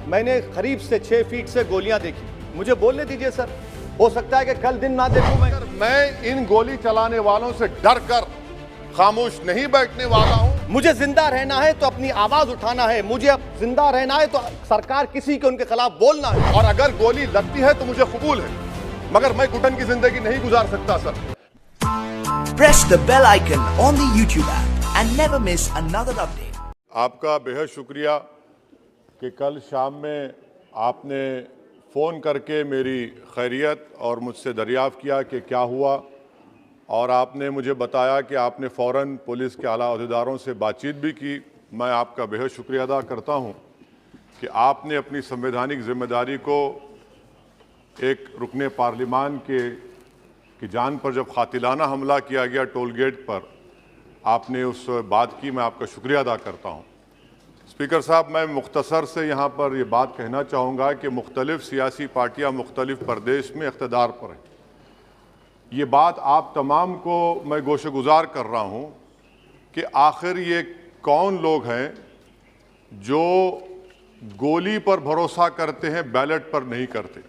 मैंने करीब से 6 फीट से गोलियां देखी। मुझे बोलने दीजिए सर, हो सकता है कि कल दिन ना देखूं मैं इन गोली चलाने वालों से डर कर खामोश नहीं बैठने वाला हूं। मुझे जिंदा रहना है तो अपनी आवाज उठाना है, मुझे अब जिंदा रहना है तो सरकार किसी के उनके खिलाफ बोलना है। और अगर गोली लगती है तो मुझे कबूल है, मगर मैं घुटन की जिंदगी नहीं गुजार सकता sir. Press the bell icon on the YouTube app and never miss another update. आपका बेहद शुक्रिया कि कल शाम में आपने फ़ोन करके मेरी खैरियत और मुझसे दरियाफ़्त किया कि क्या हुआ, और आपने मुझे बताया कि आपने फ़ौरन पुलिस के आला अहदेदारों से बातचीत भी की। मैं आपका बेहद शुक्रिया अदा करता हूं कि आपने अपनी संवैधानिक जिम्मेदारी को एक रुकने पार्लिमान की जान पर जब कातिलाना हमला किया गया टोल गेट पर, आपने उस बात की, मैं आपका शुक्रिया अदा करता हूं। स्पीकर साहब, मैं मुख्तसर से यहाँ पर ये बात कहना चाहूँगा कि मुख्तलिफ़ सियासी पार्टियाँ मुख्तलिफ़ प्रदेश में इक़्तिदार पर हैं। ये बात आप तमाम को मैं गोशेगुजार कर रहा हूँ कि आखिर ये कौन लोग हैं जो गोली पर भरोसा करते हैं, बैलेट पर नहीं करते।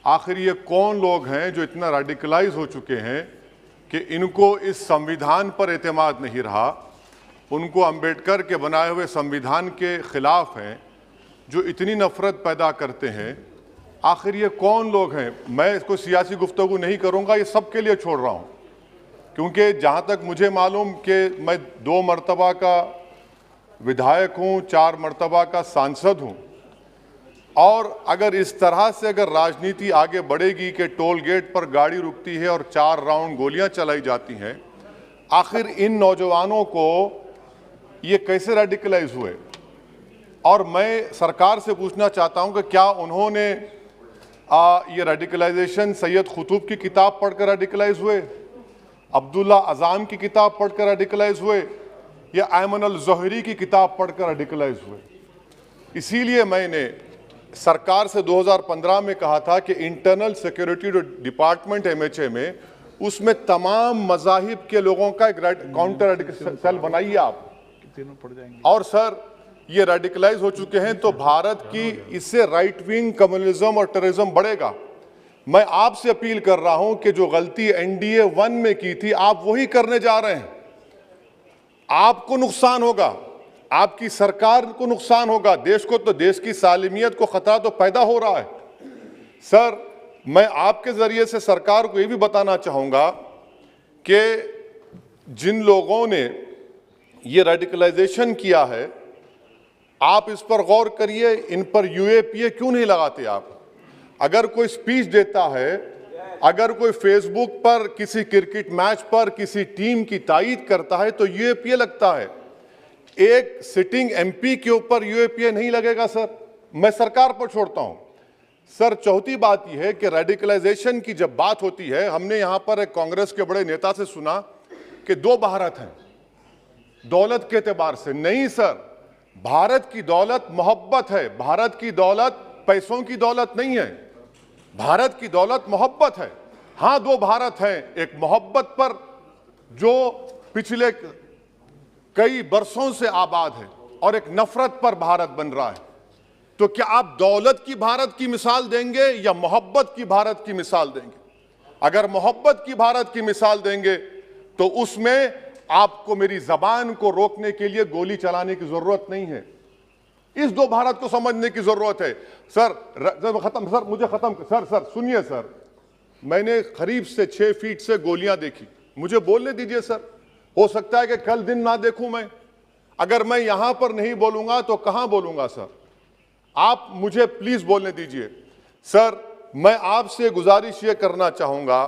आखिर ये कौन लोग हैं जो इतना रेडिकलाइज हो चुके हैं कि इनको इस संविधान पर एतमाद नहीं रहा, उनको अंबेडकर के बनाए हुए संविधान के ख़िलाफ़ हैं, जो इतनी नफ़रत पैदा करते हैं। आखिर ये कौन लोग हैं? मैं इसको सियासी गुफ्तगू नहीं करूँगा, ये सब के लिए छोड़ रहा हूँ, क्योंकि जहाँ तक मुझे मालूम कि मैं 2 मरतबा का विधायक हूँ, 4 मरतबा का सांसद हूँ, और अगर इस तरह से अगर राजनीति आगे बढ़ेगी कि टोल गेट पर गाड़ी रुकती है और 4 राउंड गोलियाँ चलाई जाती हैं, आखिर इन नौजवानों को ये कैसे रेडिकलाइज हुए? और मैं सरकार से पूछना चाहता हूँ कि क्या उन्होंने ये रेडिकलाइजेशन सैयद कुतुब की किताब पढ़कर रेडिकलाइज हुए, अब्दुल्ला अज़ाम की किताब पढ़कर रेडिकलाइज हुए, या अयमन अल ज़ोहरी की किताब पढ़कर रेडिकलाइज हुए? इसीलिए मैंने सरकार से 2015 में कहा था कि इंटरनल सिक्योरिटी डिपार्टमेंट MHA में, उसमें तमाम मज़ाहिब के लोगों का एक काउंटर रेडिकल सेल बनाइए आप। और सर, ये रेडिकलाइज हो चुके हैं तो भारत की इससे राइट विंग कम्युनिज्म और टेररिज्म बढ़ेगा। मैं आपसे अपील कर रहा हूं कि जो गलती NDA 1 में की थी, आप वही करने जा रहे हैं। आपको नुकसान होगा, आपकी सरकार को नुकसान होगा, देश को तो, देश की सालिमियत को खतरा तो पैदा हो रहा है। सर, मैं आपके जरिए से सरकार को ये भी बताना चाहूँगा कि जिन लोगों ने ये रेडिकलाइजेशन किया है, आप इस पर गौर करिए, इन पर UAPA क्यों नहीं लगाते आप? अगर कोई स्पीच देता है, अगर कोई फेसबुक पर किसी क्रिकेट मैच पर किसी टीम की तायीद करता है तो UAPA लगता है। एक सिटिंग MP के ऊपर UAPA नहीं लगेगा सर। मैं सरकार पर छोड़ता हूं। सर, चौथी बात यह है कि रेडिकलाइजेशन की जब बात होती है, हमने यहां पर एक कांग्रेस के बड़े नेता से सुना कि 2 भारत हैं दौलत के एतबार से। नहीं सर, भारत की दौलत मोहब्बत है। भारत की दौलत पैसों की दौलत नहीं है, भारत की दौलत मोहब्बत है। हाँ, 2 भारत हैं, एक मोहब्बत पर जो पिछले कई बरसों से आबाद है, और एक नफरत पर भारत बन रहा है। तो क्या आप दौलत की भारत की मिसाल देंगे या मोहब्बत की भारत की मिसाल देंगे? अगर मोहब्बत की भारत की मिसाल देंगे तो उसमें आपको मेरी जबान को रोकने के लिए गोली चलाने की जरूरत नहीं है। इस 2 भारत को समझने की जरूरत है। सर, खत्म सर, मुझे खत्म सर सुनिए सर, मैंने करीब से 6 फीट से गोलियां देखी। मुझे बोलने दीजिए सर, हो सकता है कि कल दिन ना देखूं मैं। अगर मैं यहां पर नहीं बोलूंगा तो कहां बोलूंगा सर? आप मुझे प्लीज बोलने दीजिए। सर, मैं आपसे गुजारिश ये करना चाहूंगा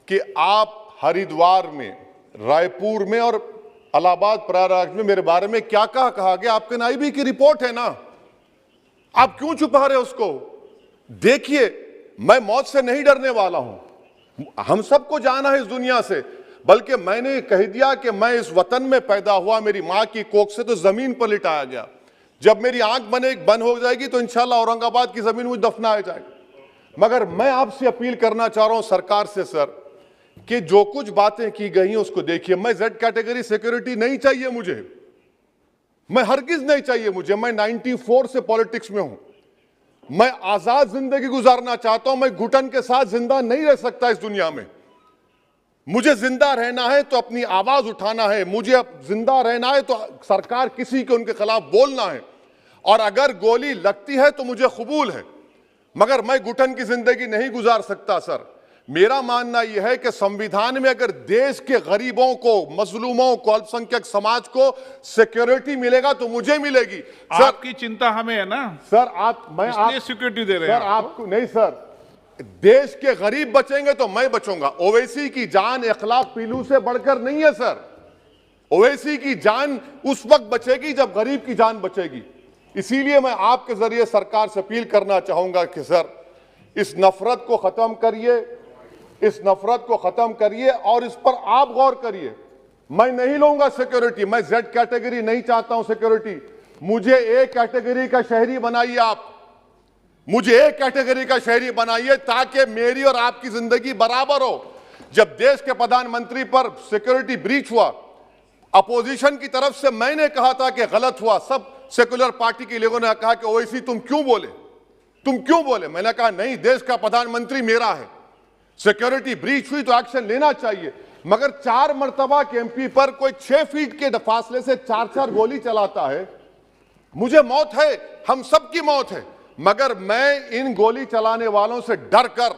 कि आप हरिद्वार में, रायपुर में और इलाहाबाद प्रयागराज में मेरे बारे में क्या कहा गया, आपके नायबी की रिपोर्ट है ना, आप क्यों छुपा रहे उसको? देखिए, मैं मौत से नहीं डरने वाला हूं, हम सबको जाना है इस दुनिया से, बल्कि मैंने कह दिया कि मैं इस वतन में पैदा हुआ, मेरी मां की कोख से तो जमीन पर लिटाया गया। जब मेरी आंख बंद हो जाएगी तो इंशाल्लाह औरंगाबाद की जमीन मुझे दफनाया जाएगा। मगर मैं आपसे अपील करना चाह रहा हूं सरकार से सर, कि जो कुछ बातें की गई हैं उसको देखिए। मैं Z कैटेगरी सिक्योरिटी नहीं चाहिए मुझे, मैं हरगिज नहीं चाहिए मुझे। मैं 94 से पॉलिटिक्स में हूं। मैं आजाद जिंदगी गुजारना चाहता हूं। मैं घुटन के साथ जिंदा नहीं रह सकता इस दुनिया में। मुझे जिंदा रहना है तो अपनी आवाज उठाना है। मुझे अब जिंदा रहना है तो सरकार किसी के उनके खिलाफ बोलना है। और अगर गोली लगती है तो मुझे कबूल है, मगर मैं घुटन की जिंदगी नहीं गुजार सकता सर। मेरा मानना यह है कि संविधान में अगर देश के गरीबों को, मजलूमों को, अल्पसंख्यक समाज को सिक्योरिटी मिलेगा तो मुझे मिलेगी। सर आपकी चिंता हमें है ना सर, मैं इसलिए सिक्योरिटी दे रहे हैं सर आपको नहीं सर। देश के गरीब बचेंगे तो मैं बचूंगा। ओवैसी की जान इखलाक पीलू से बढ़कर नहीं है सर। ओवैसी की जान उस वक्त बचेगी जब गरीब की जान बचेगी। इसीलिए मैं आपके जरिए सरकार से अपील करना चाहूंगा कि सर इस नफरत को खत्म करिए, इस नफरत को खत्म करिए और इस पर आप गौर करिए। मैं नहीं लूंगा सिक्योरिटी। मैं जेड कैटेगरी नहीं चाहता हूं सिक्योरिटी। मुझे ए कैटेगरी का शहरी बनाइए आप। मुझे एक कैटेगरी का शहरी बनाइए ताकि मेरी और आपकी जिंदगी बराबर हो। जब देश के प्रधानमंत्री पर सिक्योरिटी ब्रीच हुआ, अपोजिशन की तरफ से मैंने कहा था कि गलत हुआ। सब सेकुलर पार्टी के लोगों ने कहा कि ओवैसी तुम क्यों बोले, तुम क्यों बोले। मैंने कहा नहीं, देश का प्रधानमंत्री मेरा है। सिक्योरिटी ब्रीच हुई तो एक्शन लेना चाहिए। मगर 4 मर्तबा के एमपी पर कोई 6 फीट के फासले से 4-4 गोली चलाता है। मुझे मौत है, हम सबकी मौत है, मगर मैं इन गोली चलाने वालों से डर कर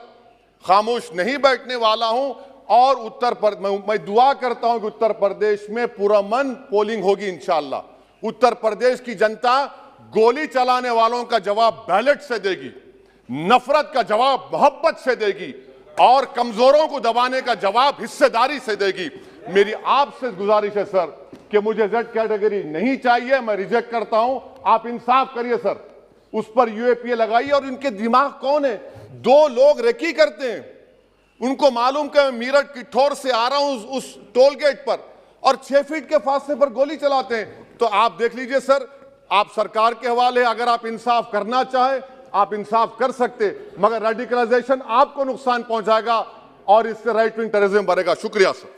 खामोश नहीं बैठने वाला हूं। और मैं दुआ करता हूं कि उत्तर प्रदेश में पुरअमन पोलिंग होगी इंशाअल्लाह। उत्तर प्रदेश की जनता गोली चलाने वालों का जवाब बैलेट से देगी, नफरत का जवाब मोहब्बत से देगी और कमजोरों को दबाने का जवाब हिस्सेदारी से देगी। मेरी आपसे गुजारिश है सर कि मुझे जेड कैटेगरी नहीं चाहिए। मैं रिजेक्ट करता हूं। आप इंसाफ करिए सर, उस पर यूएपीए लगाइए। और इनके दिमाग कौन है? 2 लोग रेकी करते हैं, उनको मालूम कि मैं मीरठ की ठोर से आ रहा हूं उस टोल गेट पर, और 6 फीट के फासले पर गोली चलाते हैं। तो आप देख लीजिए सर, आप सरकार के हवाले। अगर आप इंसाफ करना चाहे आप इंसाफ कर सकते, मगर रेडिकलाइजेशन आपको नुकसान पहुंचाएगा और इससे राइट विंग टेररिज्म बढ़ेगा। शुक्रिया सर।